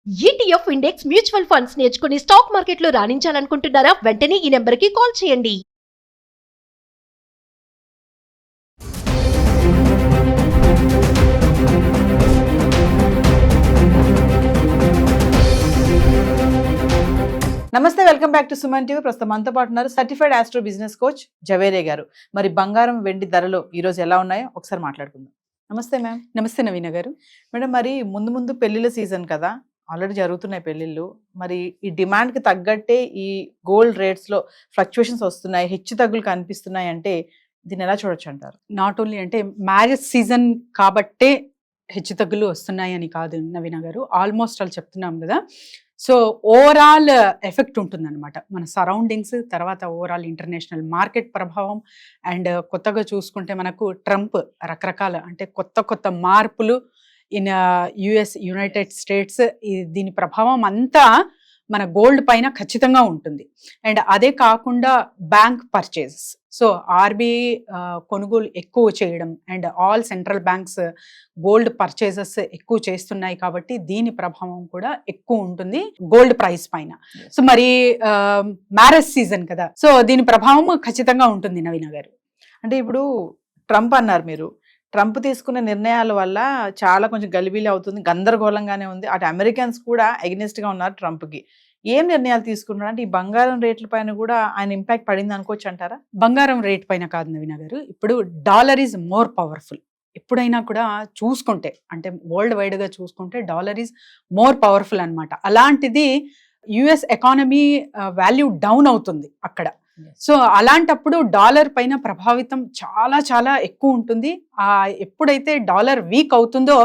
ETF index mutual funds నేర్చుకుని stock మార్కెట్లో రాణించాలనుకుంటున్నారా? వెంటనే ఈ నెంబర్కి కాల్ చేయండి. నమస్తే, welcome back to Suman TV. ప్రస్తుతం మనతో పాటు ఉన్నారు సర్టిఫైడ్ ఆస్ట్రో బిజినెస్ కోచ్ జవేరే గారు. మరి బంగారం వెండి ధరలు ఈ రోజు ఎలా ఉన్నాయో ఒకసారి మాట్లాడుకుందాం. నమస్తే మ్యామ్. నమస్తే నవీన గారు. మేడం, మరి ముందు పెళ్లిళ్ళ సీజన్ కదా, ఆల్రెడీ జరుగుతున్నాయి పెళ్లిళ్ళు. మరి ఈ డిమాండ్కి తగ్గట్టే ఈ గోల్డ్ రేట్స్లో ఫ్లక్చువేషన్స్ వస్తున్నాయి, హెచ్చు తగ్గులు కనిపిస్తున్నాయి అంటే దీన్ని ఎలా చూడొచ్చు అంటారు? నాట్ ఓన్లీ అంటే మ్యారేజ్ సీజన్ కాబట్టే హెచ్చు తగ్గులు వస్తున్నాయి అని కాదు నవీన గారు, ఆల్మోస్ట్ వాళ్ళు చెప్తున్నాం కదా. సో ఓవరాల్ ఎఫెక్ట్ ఉంటుందన్నమాట మన సరౌండింగ్స్, తర్వాత ఓవరాల్ ఇంటర్నేషనల్ మార్కెట్ ప్రభావం. అండ్ కొత్తగా చూసుకుంటే మనకు ట్రంప్ రకరకాల అంటే కొత్త మార్పులు ఇన్ యునైటెడ్ స్టేట్స్, దీని ప్రభావం అంతా మన గోల్డ్ పైన ఖచ్చితంగా ఉంటుంది. అండ్ అదే కాకుండా బ్యాంక్ పర్చేజెస్, సో ఆర్బీఐ కొనుగోలు ఎక్కువ చేయడం and all central banks gold purchases ఎక్కువ చేస్తున్నాయి కాబట్టి దీని ప్రభావం కూడా ఎక్కువ ఉంటుంది గోల్డ్ ప్రైస్ పైన. సో మరి మ్యారేజ్ సీజన్ కదా, సో దీని ప్రభావం ఖచ్చితంగా ఉంటుంది నవీన గారు. అంటే ఇప్పుడు ట్రంప్ అన్నారు మీరు, ట్రంప్ తీసుకున్న నిర్ణయాల వల్ల చాలా కొంచెం గలిబిలి అవుతుంది, గందరగోళంగానే ఉంది. అటు అమెరికన్స్ కూడా అగెనిస్ట్గా ఉన్నారు ట్రంప్కి. ఏం నిర్ణయాలు తీసుకున్నారు అంటే ఈ బంగారం రేట్ల పైన కూడా ఆయన ఇంపాక్ట్ పడింది అనుకోవచ్చు అంటారా? బంగారం రేట్ పైన కాదు నవీన గారు, ఇప్పుడు డాలర్ ఈజ్ మోర్ పవర్ఫుల్. ఎప్పుడైనా కూడా చూసుకుంటే అంటే వరల్డ్ వైడ్గా చూసుకుంటే డాలర్ ఈజ్ మోర్ పవర్ఫుల్ అనమాట. అలాంటిది యుఎస్ ఎకానమీ వాల్యూ డౌన్ అవుతుంది అక్కడ. సో అలాంటప్పుడు డాలర్ పైన ప్రభావితం చాలా ఎక్కువ ఉంటుంది. ఎప్పుడైతే డాలర్ వీక్ అవుతుందో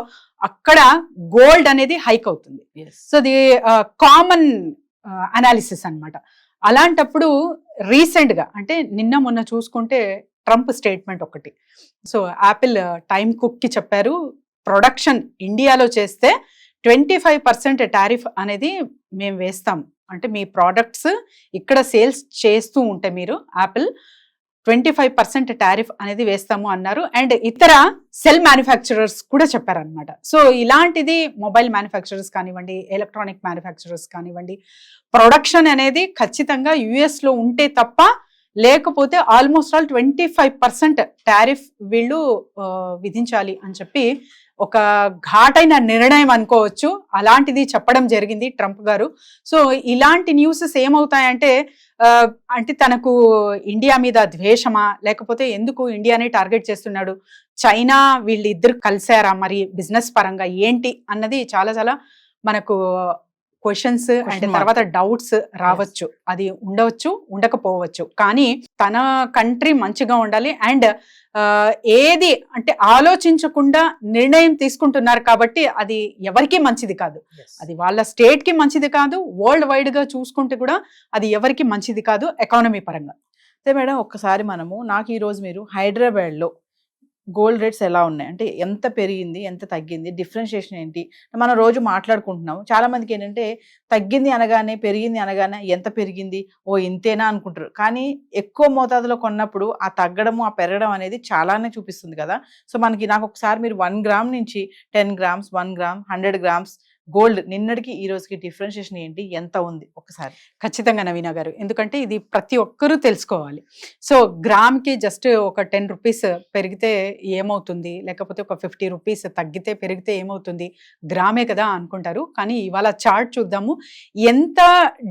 అక్కడ గోల్డ్ అనేది హైక్ అవుతుంది. సో ది కామన్ అనాలిసిస్ అన్నమాట. అలాంటప్పుడు రీసెంట్గా అంటే నిన్న మొన్న చూసుకుంటే ట్రంప్ స్టేట్మెంట్ ఒకటి, సో యాపిల్ టైమ్ కుక్కి చెప్పారు, ప్రొడక్షన్ ఇండియాలో చేస్తే 25% టారిఫ్ అనేది మేము వేస్తాం, అంటే మీ ప్రోడక్ట్స్ ఇక్కడ సేల్స్ చేస్తూ ఉంటే మీరు యాపిల్ 25% టారిఫ్ అనేది వేస్తాము అన్నారు. అండ్ ఇతర సెల్ మ్యానుఫ్యాక్చరర్స్ కూడా చెప్పారనమాట. సో ఇలాంటిది మొబైల్ మ్యానుఫ్యాక్చరర్స్ కానివ్వండి, ఎలక్ట్రానిక్ మ్యానుఫ్యాక్చరర్స్ కానివ్వండి, ప్రొడక్షన్ అనేది ఖచ్చితంగా యుఎస్లో ఉంటే తప్ప, లేకపోతే ఆల్మోస్ట్ ఆల్ 25% టారిఫ్ వీళ్ళు విధించాలి అని చెప్పి ఒక ఘాటైన నిర్ణయం అనుకోవచ్చు, అలాంటిది చెప్పడం జరిగింది ట్రంప్ గారు. సో ఇలాంటి న్యూసెస్ ఏమవుతాయంటే అంటే తనకు ఇండియా మీద ద్వేషమా, లేకపోతే ఎందుకు ఇండియాని టార్గెట్ చేస్తున్నాడు, చైనా వీళ్ళిద్దరు కలిసారా మరి బిజినెస్ పరంగా ఏంటి అన్నది చాలా మనకు క్వశ్చన్స్ అండ్ తర్వాత డౌట్స్ రావచ్చు. అది ఉండవచ్చు, ఉండకపోవచ్చు. కానీ తన కంట్రీ మంచిగా ఉండాలి అండ్ ఏది అంటే ఆలోచించకుండా నిర్ణయం తీసుకుంటున్నారు కాబట్టి అది ఎవరికి మంచిది కాదు, అది వాళ్ళ స్టేట్ కి మంచిది కాదు, వరల్డ్ వైడ్ గా చూసుకుంటే కూడా అది ఎవరికి మంచిది కాదు ఎకానమీ పరంగా. అయితే మేడం, ఒక్కసారి నాకు ఈ రోజు మీరు హైదరాబాద్లో గోల్డ్ రేట్స్ ఎలా ఉన్నాయి అంటే ఎంత పెరిగింది, ఎంత తగ్గింది, డిఫరెన్షియేషన్ ఏంటి మనం రోజు మాట్లాడుకుంటున్నాము. చాలా మందికి ఏంటంటే తగ్గింది అనగానే పెరిగింది అనగానే ఎంత పెరిగింది, ఓ ఇంతేనా అనుకుంటారు. కానీ ఎక్కువ మోతాదులో కొన్నప్పుడు ఆ తగ్గడము ఆ పెరగడం అనేది చాలానే చూపిస్తుంది కదా. సో నాకు ఒకసారి మీరు 1 గ్రామ్ నుంచి 10 గ్రామ్స్, 1 గ్రామ్, 100 గ్రామ్స్ గోల్డ్ నిన్నటికి ఈ రోజుకి డిఫరెన్షియేషన్ ఏంటి, ఎంత ఉంది ఒకసారి? ఖచ్చితంగా నవీన గారు, ఎందుకంటే ఇది ప్రతి ఒక్కరూ తెలుసుకోవాలి. సో గ్రామ్కి జస్ట్ ఒక 10 రూపీస్ పెరిగితే ఏమవుతుంది, లేకపోతే ఒక 50 రూపీస్ తగ్గితే పెరిగితే ఏమవుతుంది, గ్రామే కదా అనుకుంటారు. కానీ ఇవాళ చార్ట్ చూద్దాము, ఎంత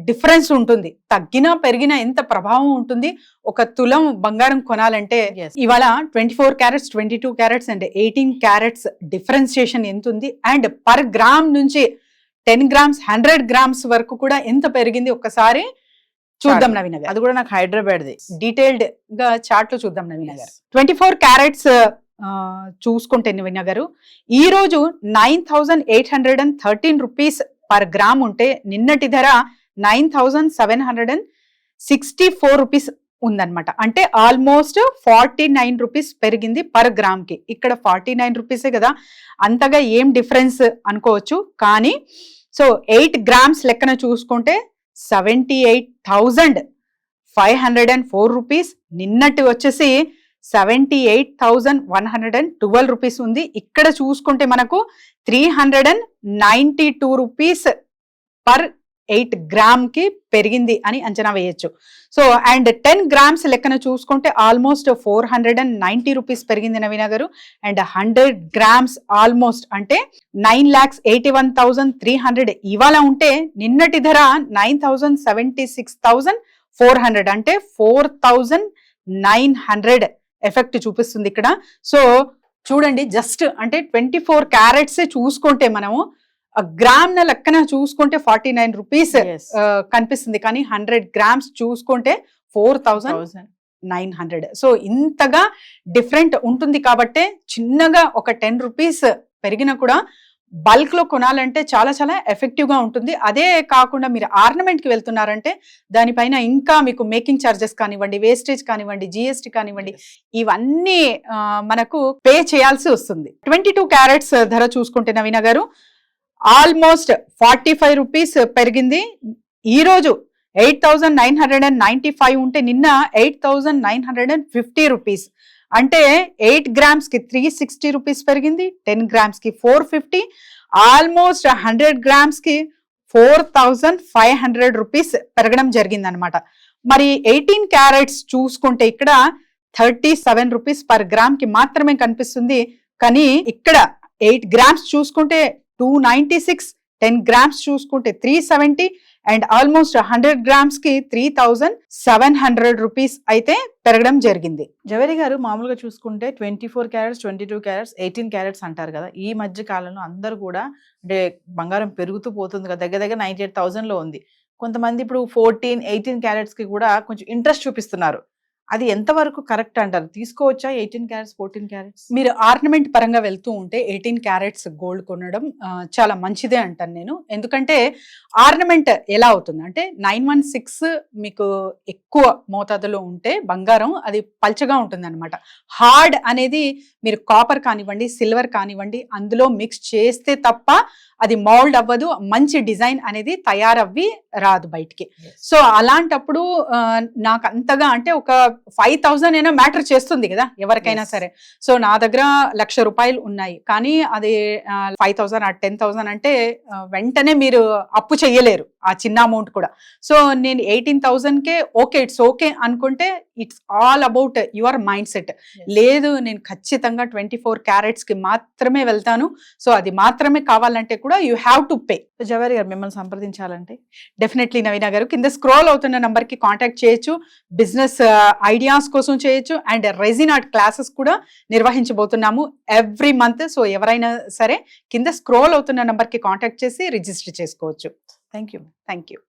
డిఫరెన్స్ ఉంటుంది, తగ్గినా పెరిగినా ఎంత ప్రభావం ఉంటుంది. ఒక తులం బంగారం కొనాలంటే ఇవాళ 24 carats, 22 carats and 18 carats differentiation ఎంత ఉంది. అండ్ పర్ గ్రామ్ నుంచి 10 గ్రామ్స్, 100 గ్రామ్స్ వరకు కూడా ఎంత పెరిగింది ఒక్కసారి చూద్దాం నవీన గారు. అది కూడా నాకు హైదరాబాద్ది డీటెయిల్డ్ గా చార్ట్ లో చూద్దాం నవీన గారు. 24 క్యారెట్స్ చూసుకుంటే నవీన గారు ఈ రోజు 9,813 రూపీస్ పర్ గ్రామ్ ఉంటే నిన్నటి ధర 9,764 రూపీస్ ఉందన్నమాట. అంటే ఆల్మోస్ట్ 49 రూపీస్ పెరిగింది పర్ గ్రామ్ కి. ఇక్కడ 49 రూపీసే కదా, అంతగా ఏం డిఫరెన్స్ అనుకోవచ్చు. కానీ సో 8 గ్రామ్స్ లెక్కన చూసుకుంటే 78,504 రూపీస్, నిన్నటి వచ్చేసి 78,112 రూపీస్ ఉంది. ఇక్కడ చూసుకుంటే మనకు 392 రూపీస్ పర్ 8 గ్రామ్ కి పెరిగింది అని అంచనా వేయొచ్చు. సో అండ్ 10 గ్రామ్స్ లెక్కన చూసుకుంటే ఆల్మోస్ట్ 490 రూపీస్ పెరిగింది నవీన గారు. అండ్ 100 గ్రామ్స్ ఆల్మోస్ట్ అంటే 9,81,300 ఇవాళ ఉంటే నిన్నటి ధర 9,76,400 అంటే 4,900 ఎఫెక్ట్ చూపిస్తుంది ఇక్కడ. సో చూడండి జస్ట్ అంటే 24 క్యారెట్స్ చూసుకుంటే మనము గ్రామ్ లెక్కన చూసుకుంటే 49 రూపీస్ Yes. కనిపిస్తుంది, కానీ 100 గ్రామ్స్ చూసుకుంటే 4,900. సో ఇంతగా డిఫరెంట్ ఉంటుంది కాబట్టి చిన్నగా ఒక 10 రూపీస్ పెరిగినా కూడా బల్క్ లో కొనాలంటే చాలా చాలా ఎఫెక్టివ్ గా ఉంటుంది. అదే కాకుండా మీరు ఆర్నమెంట్ కి వెళ్తున్నారంటే దానిపైన ఇంకా మీకు మేకింగ్ చార్జెస్ కానివ్వండి, వేస్టేజ్ కానివ్వండి, జిఎస్టీ కానివ్వండి, ఇవన్నీ మనకు పే చేయాల్సి వస్తుంది. 22 క్యారెట్స్ ధర చూసుకుంటే నవీన గారు ఆల్మోస్ట్ 45 రూపీస్ పెరిగింది. ఈ రోజు 8,995 ఉంటే నిన్న 8,950 రూపీస్ అంటే 8 గ్రామ్స్ కి 360 రూపీస్ పెరిగింది, 10 గ్రామ్స్ కి 450, ఆల్మోస్ట్ 100 గ్రామ్స్ కి 4,500 రూపీస్ పెరగడం జరిగింది అనమాట. మరి 18 క్యారెట్స్ చూసుకుంటే ఇక్కడ 37 రూపీస్ పర్ గ్రామ్ కి మాత్రమే కనిపిస్తుంది, కానీ ఇక్కడ 8 గ్రామ్స్ చూసుకుంటే 296, 10 గ్రామ్స్ చూసుకుంటే 370 అండ్ ఆల్మోస్ట్ 100 గ్రామ్స్ కి 3,700 రూపీస్ అయితే పెరగడం జరిగింది. జవేరి గారు మామూలుగా చూసుకుంటే 24 క్యారెట్స్, 22 క్యారెట్స్, 18 క్యారెట్స్ అంటారు కదా. ఈ మధ్య కాలంలో అందరూ కూడా అంటే బంగారం పెరుగుతూ పోతుంది కదా, దగ్గర దగ్గర 98,000 లో ఉంది. కొంతమంది ఇప్పుడు 14, 18 క్యారెట్స్ కి కూడా కొంచెం ఇంట్రెస్ట్ చూపిస్తున్నారు. అది ఎంతవరకు కరెక్ట్ అంటారు? తీసుకోవచ్చా 18 క్యారెట్స్, 14 క్యారెట్స్? మీరు ఆర్నమెంట్ పరంగా వెళ్తూ ఉంటే 18 క్యారెట్స్ గోల్డ్ కొనడం చాలా మంచిదే అంటాను నేను. ఎందుకంటే ఆర్నమెంట్ ఎలా అవుతుంది అంటే 916 మీకు ఎక్కువ మోతాదులో ఉంటే బంగారం అది పల్చగా ఉంటుంది అనమాట. హార్డ్ అనేది మీరు కాపర్ కానివ్వండి, సిల్వర్ కానివ్వండి అందులో మిక్స్ చేస్తే తప్ప అది మౌల్డ్ అవ్వదు, మంచి డిజైన్ అనేది తయారవ్వి రాదు బయటికి. సో అలాంటప్పుడు నాకు అంతగా అంటే ఒక 5,000 అయినా మ్యాటర్ చేస్తుంది కదా ఎవరికైనా సరే. సో నా దగ్గర 1,00,000 రూపాయలు ఉన్నాయి, కానీ అది 5,000 ఆ 10,000 అంటే వెంటనే మీరు అప్పు చెయ్యలేరు ఆ చిన్న అమౌంట్ కూడా. సో నేను 18,000కే ఓకే ఇట్స్ ఓకే అనుకుంటే it's all about your mind set. లేదు నేను ఖచ్చితంగా 24 క్యారెట్స్ కి మాత్రమే వెళ్తాను, సో అది మాత్రమే కావాలంటే కూడా you have to pay. Zaveri గారు మిమ్మల్ని సంప్రదించాలంటే డెఫినెట్లీ నవీన గారు కింద స్క్రోల్ అవుతున్న నంబర్ కి కాంటాక్ట్ చేయొచ్చు. బిజినెస్ ఐడియాస్ కోసం చేయొచ్చు అండ్ రెజిన్ ఆర్ట్ క్లాసెస్ కూడా నిర్వహించబోతున్నాము ఎవ్రీ మంత్. సో ఎవరైనా సరే కింద స్క్రోల్ అవుతున్న నంబర్ కి కాంటాక్ట్ చేసి రిజిస్టర్ చేసుకోవచ్చు. Thank you. Thank you.